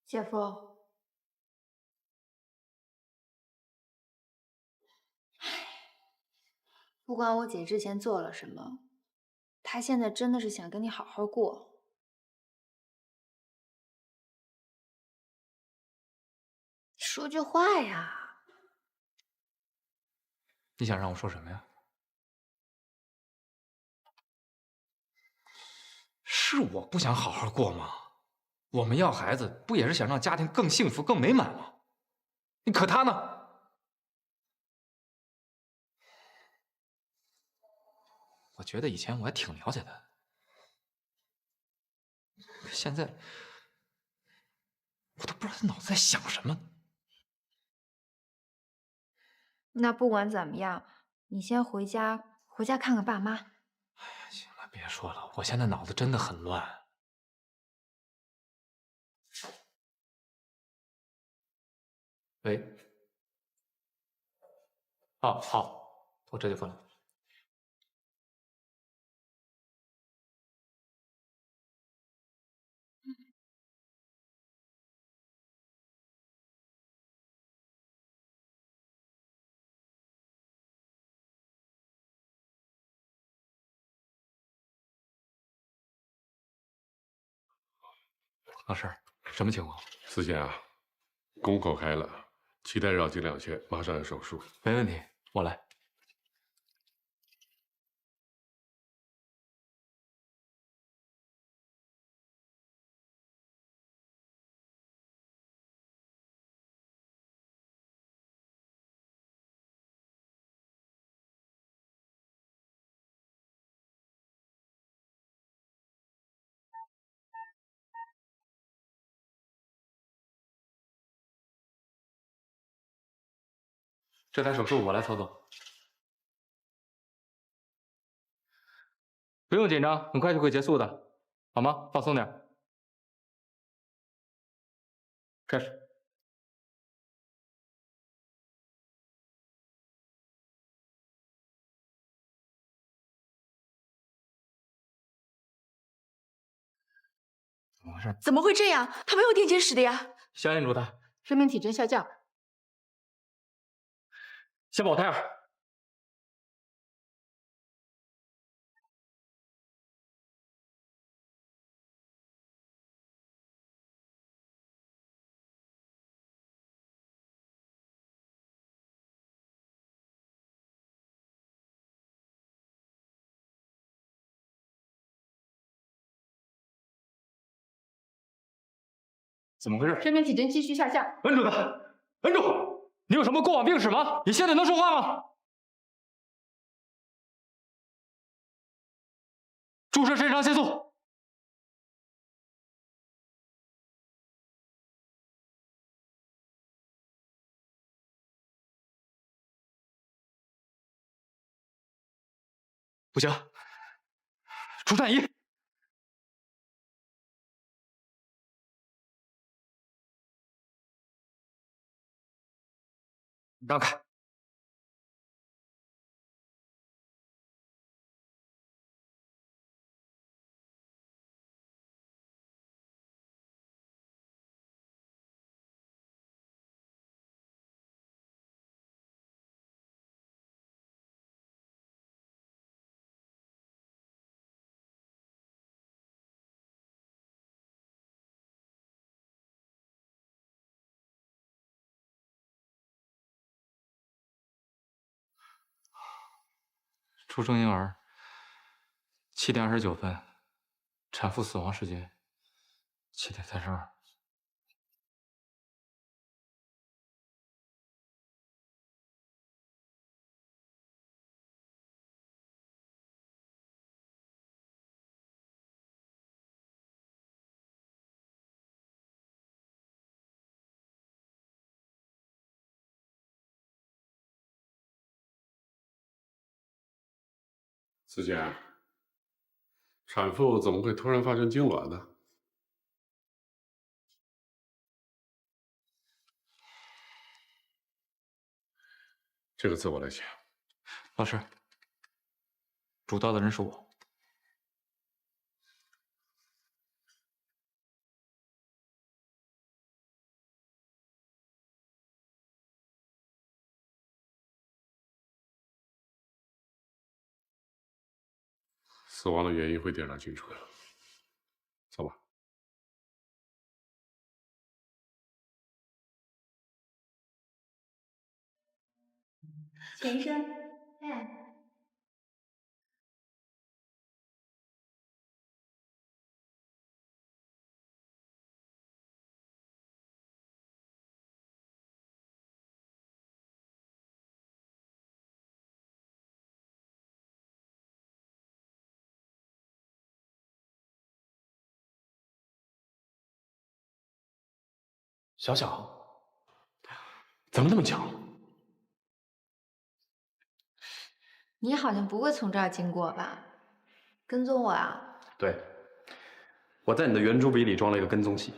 姐夫，不管我姐之前做了什么，她现在真的是想跟你好好过。说句话呀！你想让我说什么呀？是我不想好好过吗？我们要孩子，不也是想让家庭更幸福、更美满吗？可他呢？我觉得以前我还挺了解他，可现在我都不知道他脑子在想什么。那不管怎么样，你先回家看看爸妈。行了，别说了，我现在脑子真的很乱。喂，哦，好，我这就过来。老师，什么情况？思贤啊，宫口开了，脐带绕颈2圈，马上要手术。没问题，我来。这台手术我来操作，不用紧张，很快就会结束的，好吗？放松点。开始。怎么回事？怎么会这样？他没有电解室的呀！先按住他，生命体征下降。先保胎儿。怎么回事？生命体征继续下降。摁住他！摁住！你有什么过往病史吗？你现在能说话吗？注射肾上腺素。不行，除颤仪。让开。出生婴儿7:29，产妇死亡时间7:32。思贤，产妇怎么会突然发生痉挛呢？这个字我来写。老师，主刀的人是我。死亡的原因会调查清楚的。走吧。钱医生，哎。小小，怎么那么巧？你好像不会从这儿经过吧？跟踪我啊？对，我在你的圆珠笔里装了一个跟踪器。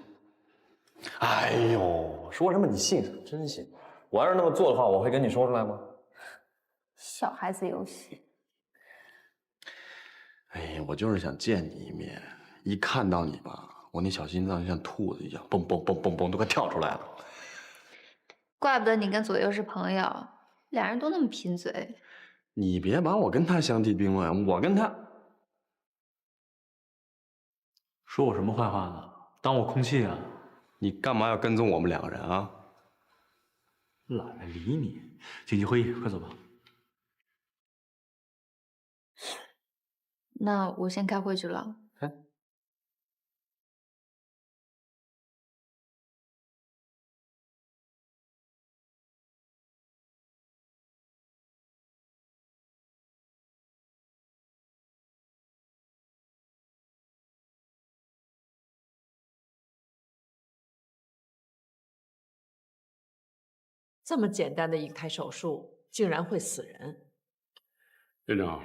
哎呦，说什么你信什么？真信？我要是那么做的话，我会跟你说出来吗？小孩子游戏。哎呀，我就是想见你一面，一看到你吧，我那小心脏就像兔子一样，蹦蹦蹦蹦蹦，都快跳出来了。怪不得你跟左右是朋友，俩人都那么贫嘴。你别把我跟他相提并论，我跟他说我什么坏话呢？当我空气啊？你干嘛要跟踪我们两个人啊？懒得理你。紧急会议，快走吧。那我先开会去了。这么简单的一台手术，竟然会死人！院长，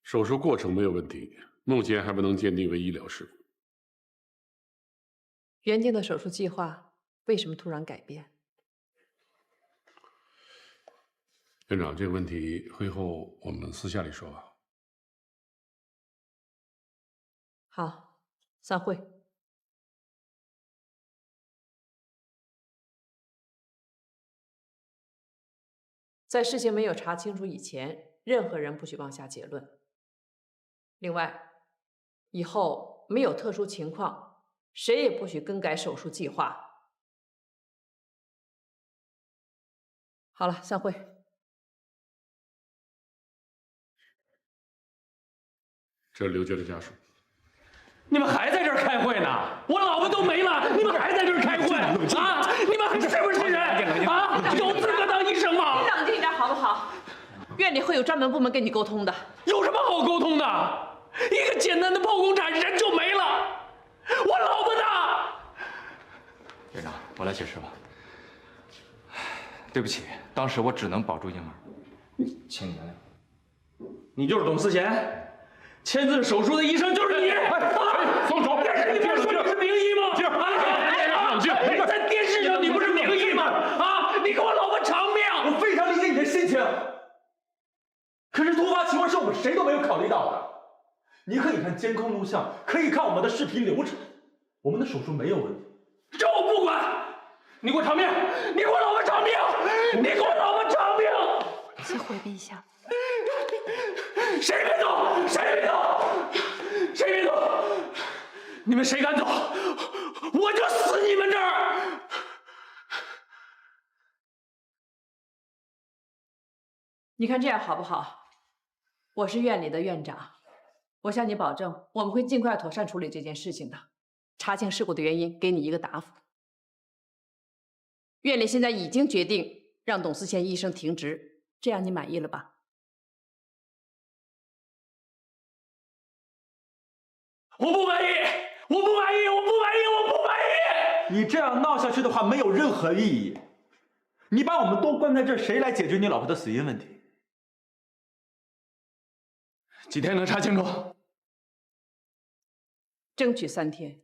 手术过程没有问题，目前还不能鉴定为医疗事故。原定的手术计划为什么突然改变？院长，这个问题会后我们私下里说吧。好，散会。在事情没有查清楚以前，任何人不许妄下结论。另外，以后没有特殊情况，谁也不许更改手术计划。好了，散会。这是刘杰的家属。你们还在这儿开会呢？我老婆都没了，你们还在这儿开会啊？你们是不是人啊？有资格当医生吗？你冷静一点好不好？院里会有专门部门跟你沟通的。有什么好沟通的？一个简单的剖宫产，人就没了。我老婆呢？院长，我来解释吧。对不起，当时我只能保住婴儿，请你原谅。你就是董思贤。签字手术的医生就是你！松手！你不是说你是名医吗？冷静！在电视上你不是名医吗？啊！你给我老婆偿命！我非常理解你的心情，可是突发情况是我们谁都没有考虑到的。你可以看监控录像，可以看我们的视频流程，我们的手术没有问题。这我不管！你给我偿命！你给我老婆偿命！你给我老婆偿命！先回避一下。谁别走！谁别走！谁别走！你们谁敢走，我就死你们这儿！你看这样好不好？我是院里的院长，我向你保证，我们会尽快妥善处理这件事情的，查清事故的原因，给你一个答复。院里现在已经决定让董思贤医生停职，这样你满意了吧？我不满意！我不满意！我不满意！我不满意！你这样闹下去的话，没有任何意义。你把我们都关在这儿，谁来解决你老婆的死因问题？几天能查清楚？争取3天。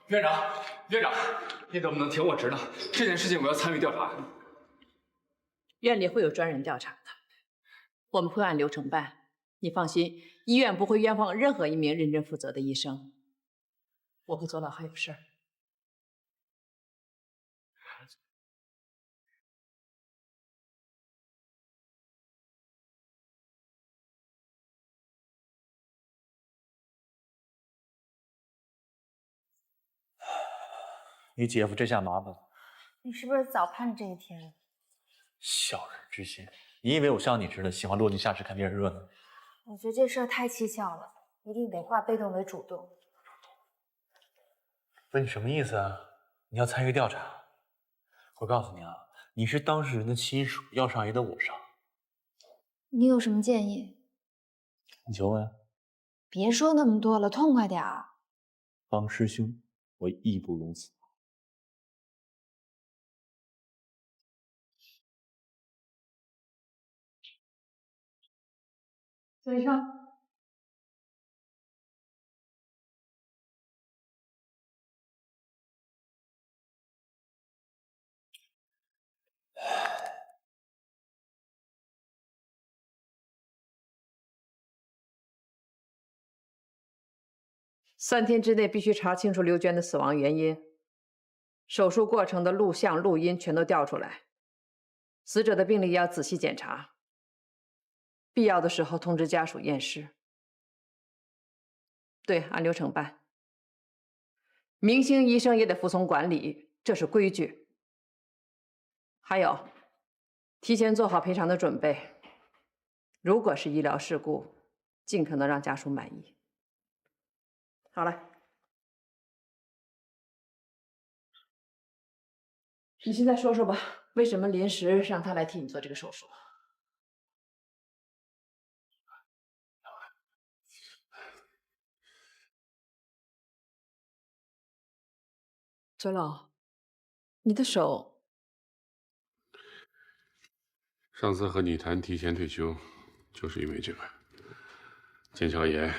院长，院长，你怎么能停我职呢？这件事情我要参与调查。院里会有专人调查的，我们会按流程办。你放心，医院不会冤枉任何一名认真负责的医生。我会做到还有事儿。你姐夫这下麻烦了。你是不是早盼着这一天？小人之心，你以为我像你似的喜欢落井下石看别人热闹？我觉得这事儿太蹊跷了，一定得化被动为主动。不是你什么意思啊？你要参与调查？我告诉你啊，你是当事人的亲属，要上也得我上。你有什么建议？你求问。别说那么多了，痛快点儿。帮师兄，我义不容辞。嘴上。3天之内必须查清楚刘娟的死亡原因，手术过程的录像、录音全都调出来，死者的病历也要仔细检查，必要的时候通知家属验尸。对，按流程办。明星医生也得服从管理，这是规矩。还有，提前做好赔偿的准备。如果是医疗事故，尽可能让家属满意。好了，你现在说说吧，为什么临时让他来替你做这个手术？左老，你的手……上次和你谈提前退休，就是因为这个。腱鞘炎，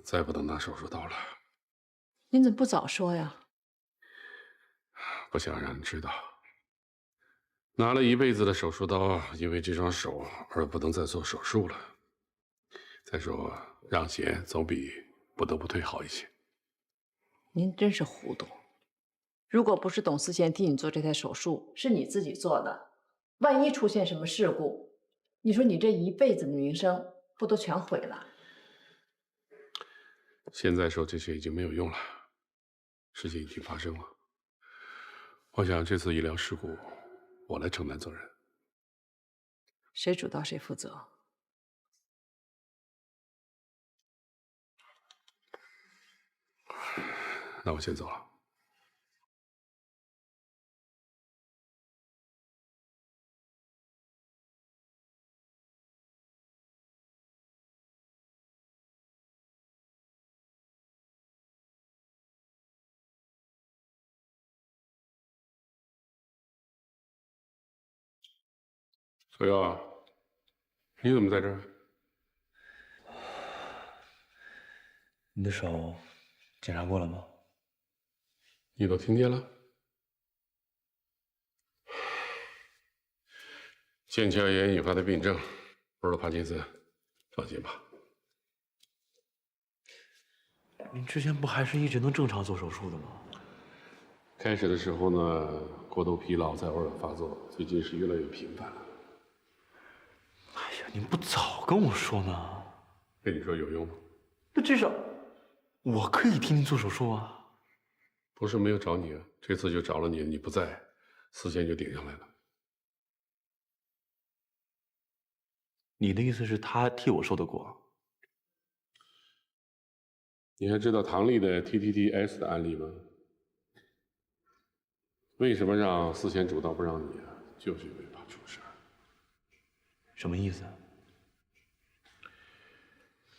再不能拿手术刀了。您怎么不早说呀？不想让人知道，拿了一辈子的手术刀，因为这双手而不能再做手术了。再说，让贤总比不得不退好一些。您真是糊涂！如果不是董思贤替你做这台手术，是你自己做的，万一出现什么事故，你说你这一辈子的名声不都全毁了？现在说这些已经没有用了，事情已经发生了。我想这次医疗事故，我来承担责任。谁主刀谁负责。那我先走了。小耀，你怎么在这儿？你的手检查过了吗？你都听见了？腱鞘炎引发的病症，不是帕金森，放心吧。你之前不还是一直能正常做手术的吗？开始的时候呢，过度疲劳才偶尔发作，最近是越来越频繁了。哎呀，你不早跟我说呢？跟你说有用吗？那至少我可以替你做手术啊。不是没有找你啊，这次就找了你，你不在，思贤就顶上来了。你的意思是他替我受的过？你还知道唐丽的 TTTS 的案例吗？为什么让思贤主刀不让你啊？就是因为怕出事儿。什么意思？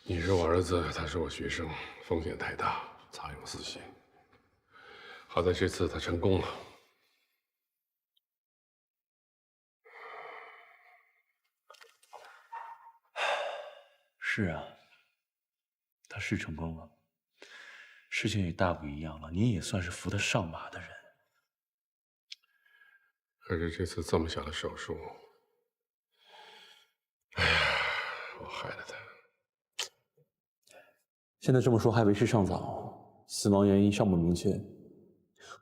你是我儿子，他是我学生，风险太大，藏有私心。好在这次他成功了。是啊，他是成功了，事情也大不一样了，你也算是扶他上马的人。可是这次这么小的手术，现在这么说还为时尚早，死亡原因尚不明确，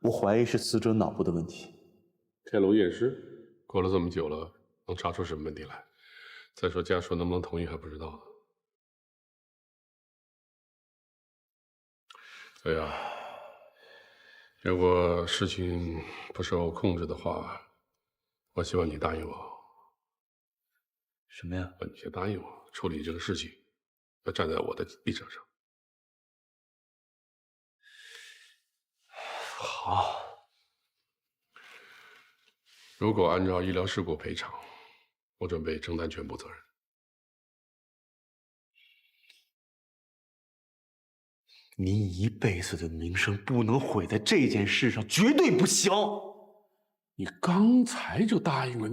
我怀疑是死者脑部的问题。天龙验尸，过了这么久了，能查出什么问题来？再说家属能不能同意还不知道呢。对呀，如果事情不受控制的话，我希望你答应我。什么呀？你先答应我，处理这个事情要站在我的立场上。好。如果按照医疗事故赔偿，我准备承担全部责任。你一辈子的名声不能毁在这件事上，绝对不行！你刚才就答应了，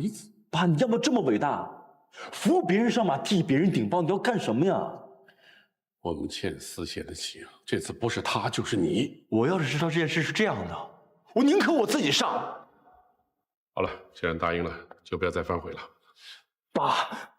爸，你要不要这么伟大？扶别人上马，替别人顶包，你要干什么呀？我们欠思贤的情，这次不是他就是你。我要是知道这件事是这样的，我宁可我自己上。好了，既然答应了，就不要再反悔了。爸。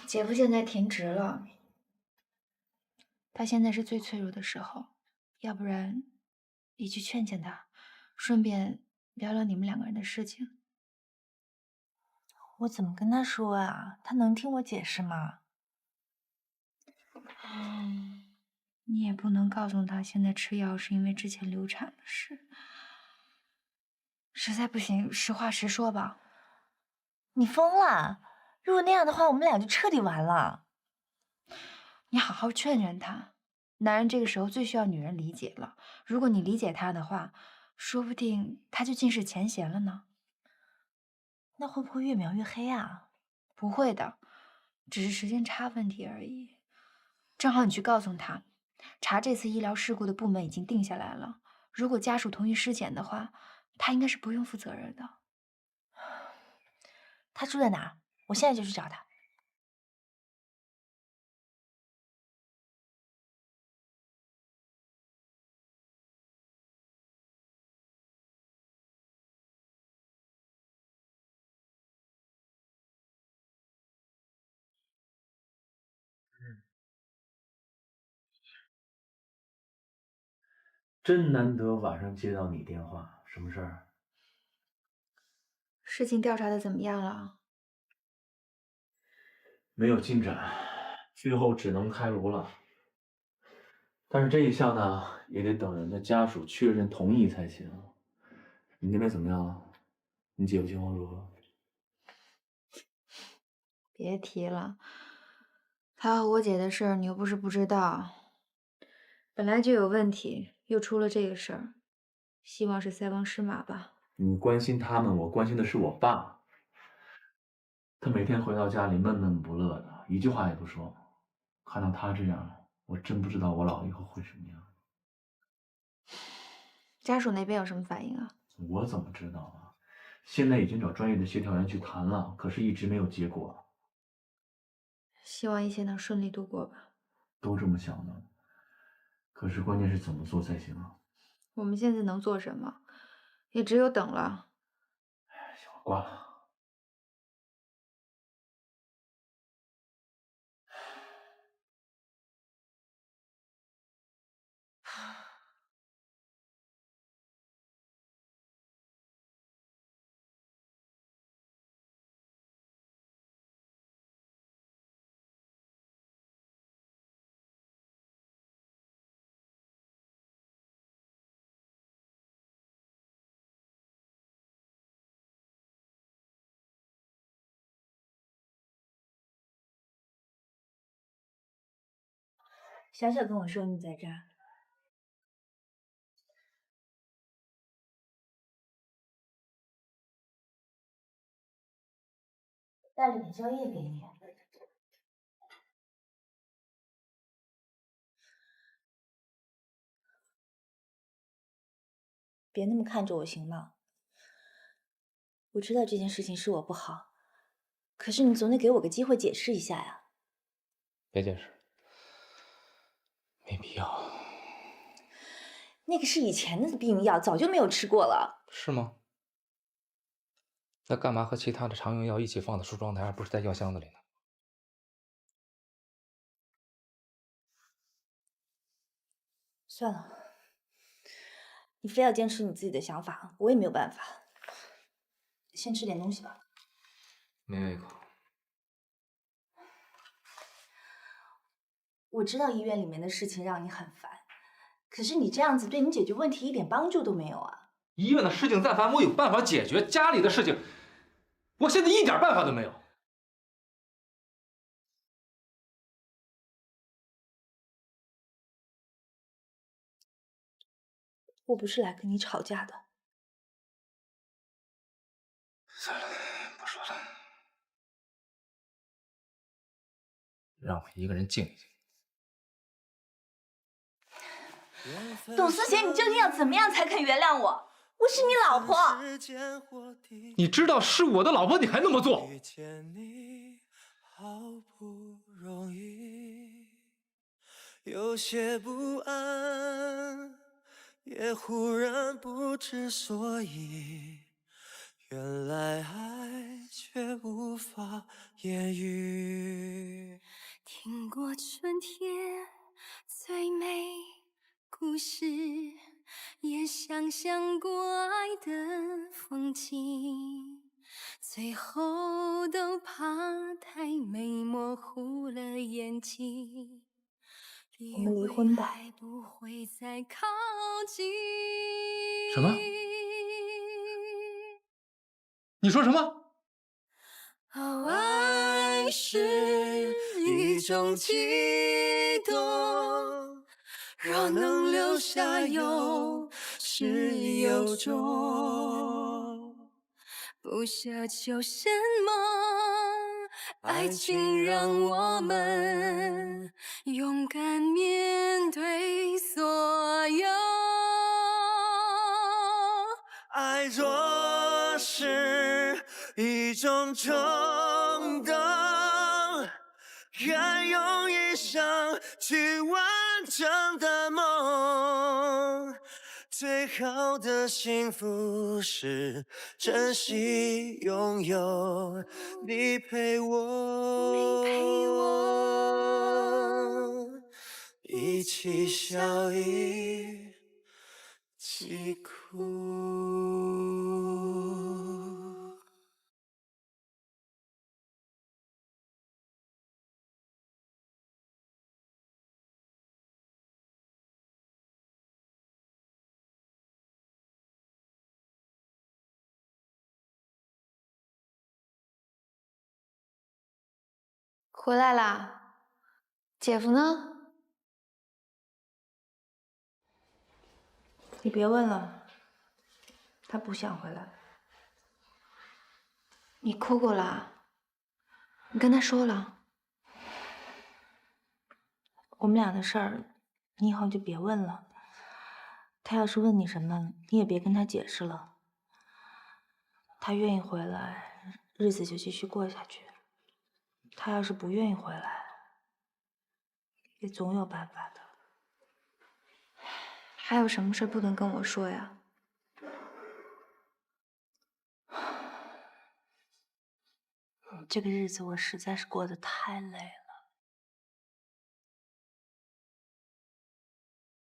姐夫现在停职了，他现在是最脆弱的时候，要不然你去劝劝他，顺便聊聊你们两个人的事情。我怎么跟他说啊？他能听我解释吗？你也不能告诉他现在吃药是因为之前流产的事。实在不行，实话实说吧。你疯了！如果那样的话，我们俩就彻底完了。你好好劝劝他，男人这个时候最需要女人理解了。如果你理解他的话，说不定他就尽释前嫌了呢。那会不会越描越黑啊？不会的，只是时间差问题而已。正好你去告诉他，查这次医疗事故的部门已经定下来了。如果家属同意尸检的话，他应该是不用负责任的。他住在哪儿？我现在就去找他。真难得晚上接到你电话，什么事儿？事情调查的怎么样了？没有进展，最后只能开颅了。但是这一项呢，也得等人的家属确认同意才行。你那边怎么样？你姐夫情况如何？别提了，他和我姐的事儿，你又不是不知道。本来就有问题，又出了这个事儿，希望是塞翁失马吧。你关心他们，我关心的是我爸。他每天回到家里闷闷不乐的，一句话也不说。看到他这样，我真不知道我老了以后会什么样。家属那边有什么反应啊？我怎么知道啊？现在已经找专业的协调员去谈了，可是一直没有结果。希望一切能顺利度过吧。都这么想的，可是关键是怎么做才行啊？我们现在能做什么？也只有等了。行，我挂了。小小跟我说你在这儿，带了点宵夜给你。别那么看着我行吗？我知道这件事情是我不好，可是你总得给我个机会解释一下呀。别解释，没必要。那个是以前的避孕药，早就没有吃过了。是吗？那干嘛和其他的常用药一起放在梳妆台，而不是在药箱子里呢？算了，你非要坚持你自己的想法，我也没有办法。先吃点东西吧。没胃口。我知道医院里面的事情让你很烦，可是你这样子对你解决问题一点帮助都没有啊。医院的事情再烦，我有办法解决；家里的事情，我现在一点办法都没有。我不是来跟你吵架的。算了，不说了，让我一个人静一静。董思贤，你究竟要怎么样才肯原谅我？我是你老婆。你知道是我的老婆，你还那么做？有些不安，也忽然不知所以。原来爱却无法言喻。听过春天最美故事，也想象过爱的风景，最后都怕太美模糊了眼睛。我们离婚吧。不会再靠近。什么？你说什么？哦，爱是一种悸动，若能留下有始有终，不奢求什么，爱情让我们勇敢面对所有。爱若是一种冲动，愿用一生去完整的梦。最好的幸福是珍惜拥有你陪我，一起笑，一起哭。回来啦，姐夫呢？你别问了，他不想回来。你哭过了？你跟他说了？我们俩的事儿，你以后就别问了。他要是问你什么，你也别跟他解释了。他愿意回来，日子就继续过下去。他要是不愿意回来，也总有办法的。还有什么事不能跟我说呀？这个日子我实在是过得太累了。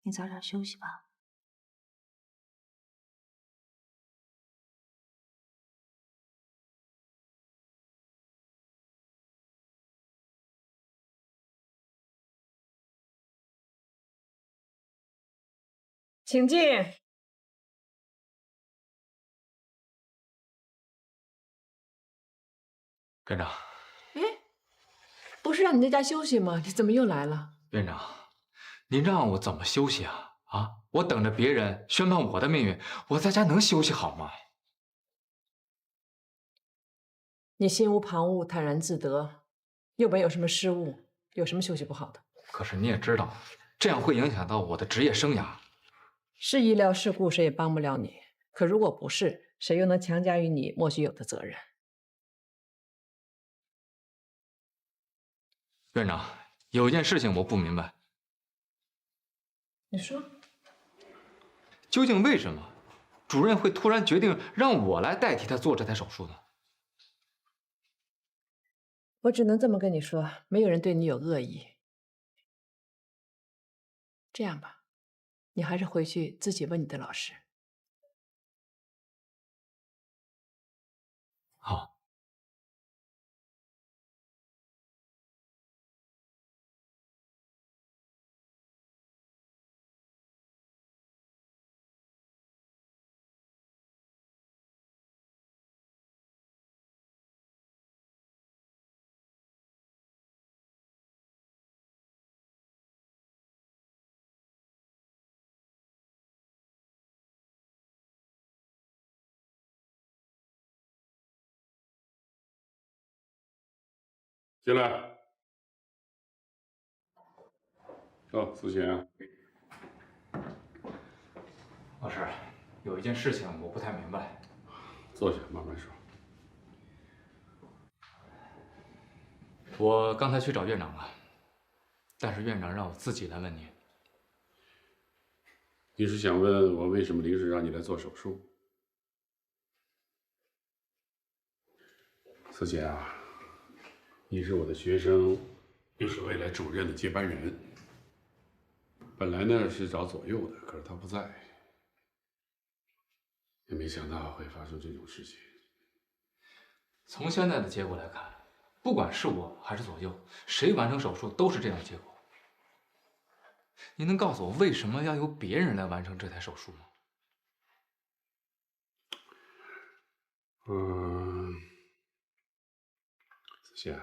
你早点休息吧。请进。院长，哎，不是让你在家休息吗？你怎么又来了？院长，您让我怎么休息啊？啊，我等着别人宣判我的命运，我在家能休息好吗？你心无旁骛，泰然自得，又没有什么失误，有什么休息不好的？可是你也知道，这样会影响到我的职业生涯。是医疗事故，谁也帮不了你。可如果不是，谁又能强加于你莫须有的责任？院长，有一件事情我不明白，你说，究竟为什么主任会突然决定让我来代替他做这台手术呢？我只能这么跟你说，没有人对你有恶意。这样吧，你还是回去自己问你的老师。好。进来。哦，思贤。老师，有一件事情我不太明白。坐下，慢慢说。我刚才去找院长了，但是院长让我自己来问您。你是想问我为什么临时让你来做手术？思贤啊，你是我的学生，又是未来主任的接班人。本来呢是找左右的，可是他不在，也没想到会发生这种事情。从现在的结果来看，不管是我还是左右，谁完成手术都是这样的结果。您能告诉我为什么要由别人来完成这台手术吗？子贤，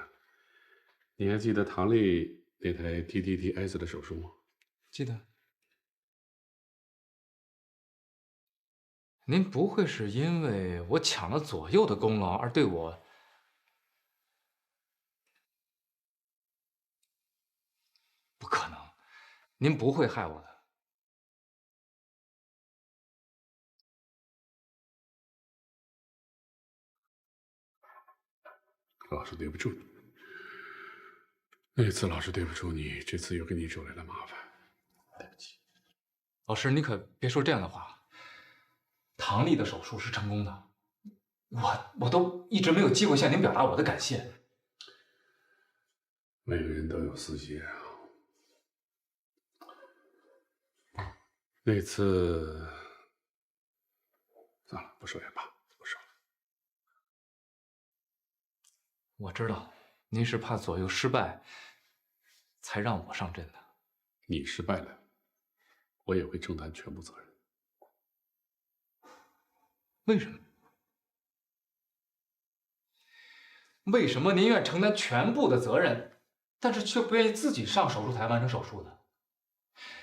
你还记得唐丽那台 TTTS 的手术吗？记得。您不会是因为我抢了左右的功劳而对我……不可能，您不会害我的。老师对不住你，那次老师对不住你，这次又给你惹来了麻烦，对不起。老师，你可别说这样的话。唐丽的手术是成功的，我都一直没有机会向您表达我的感谢。每个人都有私心啊。那次，算了，不说也罢，不说了。我知道，您是怕左右失败，才让我上阵的。你失败了，我也会承担全部责任。为什么？为什么您愿承担全部的责任，但是却不愿意自己上手术台完成手术呢？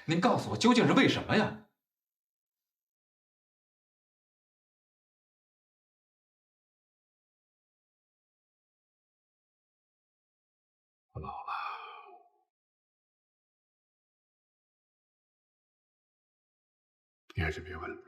您告诉我，究竟是为什么呀？我老了，你还是别问了。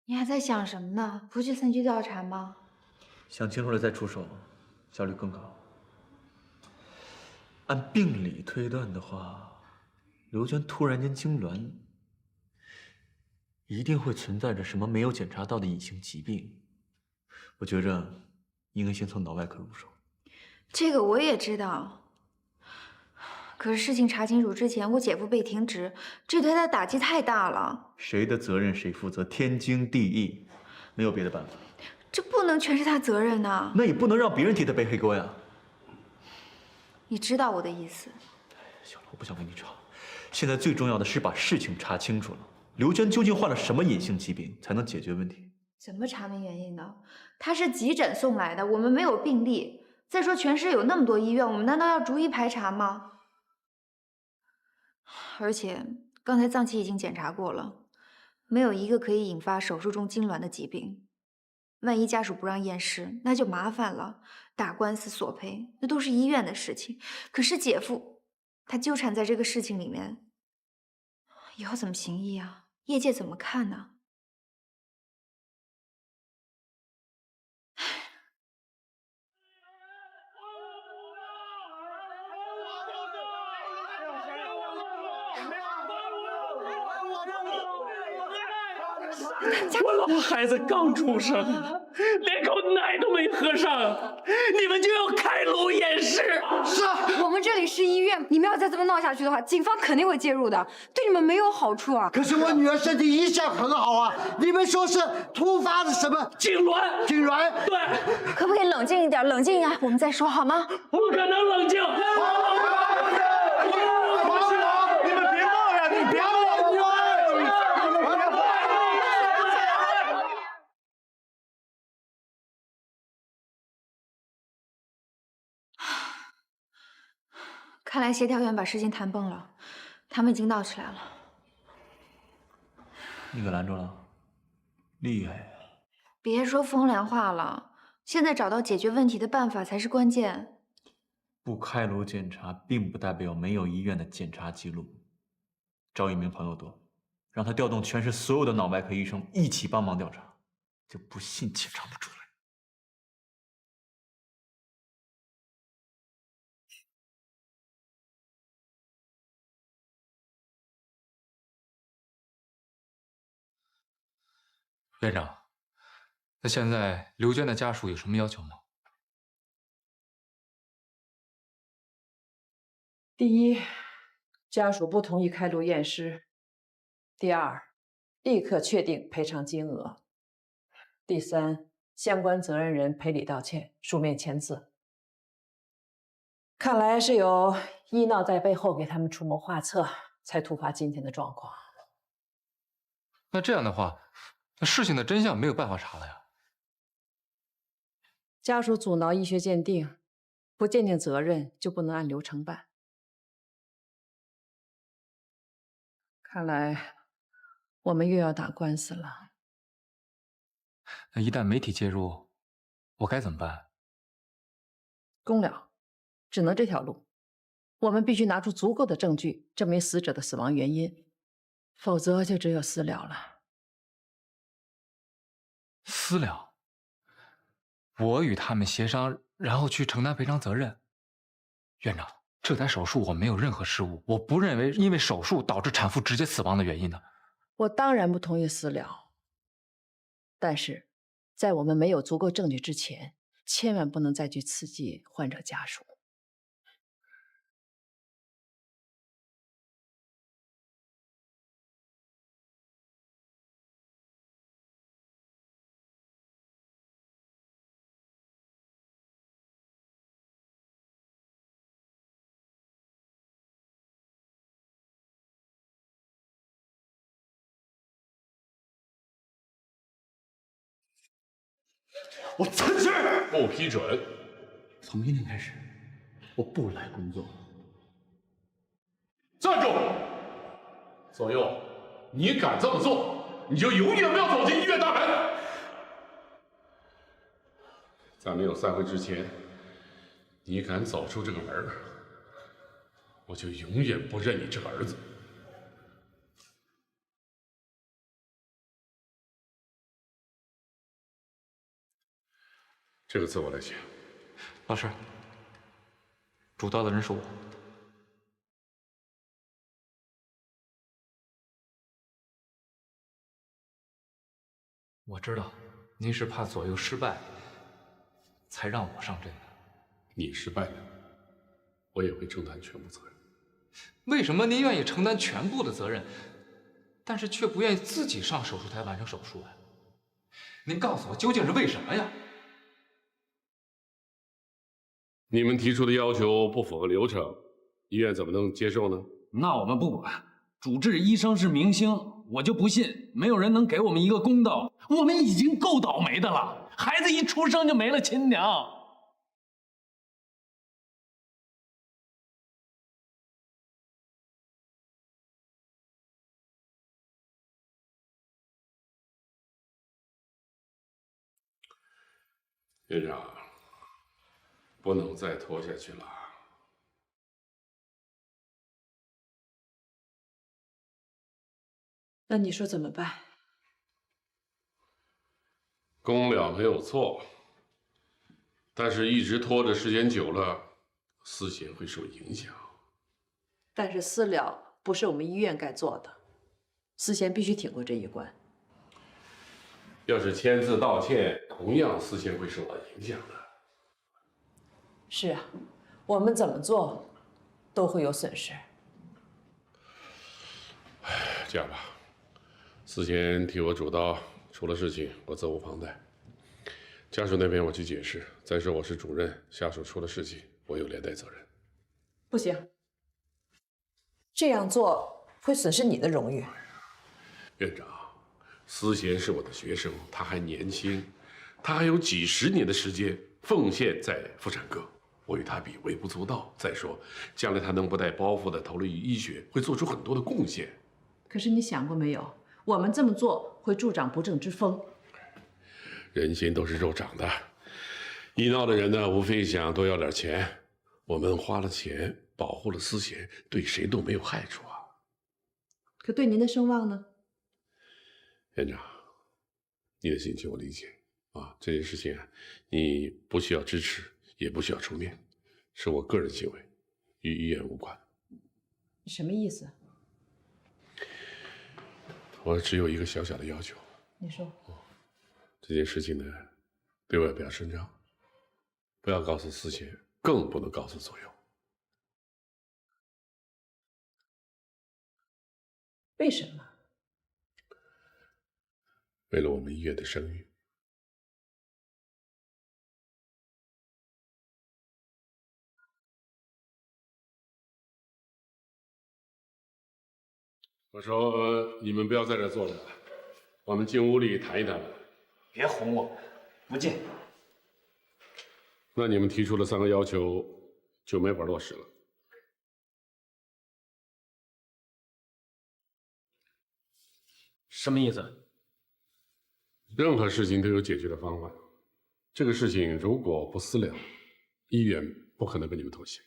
你还在想什么呢？不去分局调查吗？想清楚了再出手，效率更高。按病理推断的话，刘娟突然间痉挛，一定会存在着什么没有检查到的隐性疾病。我觉着应该先从脑外科入手。这个我也知道，可是事情查清楚之前，我姐夫被停职，这对他的打击太大了。谁的责任谁负责，天经地义，没有别的办法。这不能全是他责任呐。那也不能让别人替他背黑锅呀。你知道我的意思。行了，我不想跟你吵。现在最重要的是把事情查清楚了。刘娟究竟患了什么隐性疾病，才能解决问题？怎么查明原因呢？他是急诊送来的，我们没有病历。再说全市有那么多医院，我们难道要逐一排查吗？而且刚才脏器已经检查过了，没有一个可以引发手术中痉挛的疾病。万一家属不让验尸，那就麻烦了，打官司索赔那都是医院的事情。可是姐夫他纠缠在这个事情里面，以后怎么行医啊？业界怎么看呢？我老孩子刚出生，连口奶都没喝上，你们就要开颅验尸？是啊，我们这里是医院，你们要再这么闹下去的话，警方肯定会介入的，对你们没有好处啊。可是我女儿身体一向很好啊，你们说是突发的什么痉挛？痉挛？对，可不可以冷静一点？冷静一点，我们再说好吗？不可能冷静。你们别闹呀！你别闹！看来协调员把事情谈崩了，他们已经闹起来了。你给拦住了，厉害呀！别说风凉话了，现在找到解决问题的办法才是关键。不开颅检查，并不代表没有医院的检查记录。找一名朋友多，让他调动全市所有的脑外科医生一起帮忙调查，就不信检查不出来。院长，那现在刘娟的家属有什么要求吗？第一，家属不同意开颅验尸；第二，立刻确定赔偿金额；第三，相关责任人赔礼道歉，书面签字。看来是有医闹在背后给他们出谋划策，才突发今天的状况。那这样的话，那事情的真相没有办法查了呀。家属阻挠医学鉴定，不鉴定责任就不能按流程办。看来我们又要打官司了。那一旦媒体介入，我该怎么办？公了，只能这条路。我们必须拿出足够的证据证明死者的死亡原因，否则就只有私了了。私了？我与他们协商，然后去承担赔偿责任？院长，这台手术我没有任何失误，我不认为因为手术导致产妇直接死亡的原因呢。我当然不同意私了，但是在我们没有足够证据之前，千万不能再去刺激患者家属。我辞职！不批准。从今天开始，我不来工作。站住！左右，你敢这么做，你就永远不要走进医院大门。在没有散会之前，你敢走出这个门，我就永远不认你这个儿子。这个字我来写。老师，主刀的人是我。我知道，您是怕左右失败，才让我上阵的。你失败了，我也会承担全部责任。为什么您愿意承担全部的责任，但是却不愿意自己上手术台完成手术啊？您告诉我，究竟是为什么呀？你们提出的要求不符合流程，医院怎么能接受呢？那我们不管，主治医生是明星，我就不信没有人能给我们一个公道。我们已经够倒霉的了，孩子一出生就没了亲娘。院长，不能再拖下去了。那你说怎么办？公了没有错，但是一直拖着时间久了，思贤会受影响。但是私了不是我们医院该做的，思贤必须挺过这一关。要是签字道歉，同样思贤会受到影响的。是啊，我们怎么做都会有损失。这样吧，思贤替我主刀，出了事情我责无旁贷。家属那边我去解释。再说我是主任，下属出了事情，我有连带责任。不行，这样做会损失你的荣誉。院长，思贤是我的学生，他还年轻，他还有几十年的时间奉献在妇产科，我与他比微不足道。再说，将来他能不带包袱的投入于医学，会做出很多的贡献。可是你想过没有，我们这么做会助长不正之风。人心都是肉长的，医闹的人呢，无非想多要点钱。我们花了钱保护了思贤，对谁都没有害处啊。可对您的声望呢？院长，你的心情我理解啊。这件事情你不需要支持，也不需要出面，是我个人行为，与医院无关。什么意思？我只有一个小小的要求。你说。这件事情呢，对外不要声张，不要告诉思贤，更不能告诉左右。为什么？为了我们医院的声誉。我说你们不要在这坐着了，我们进屋里谈一谈吧。别哄我，不进。那你们提出了3个要求，就没法落实了。什么意思？任何事情都有解决的方法。这个事情如果不私了，医院不可能跟你们妥协。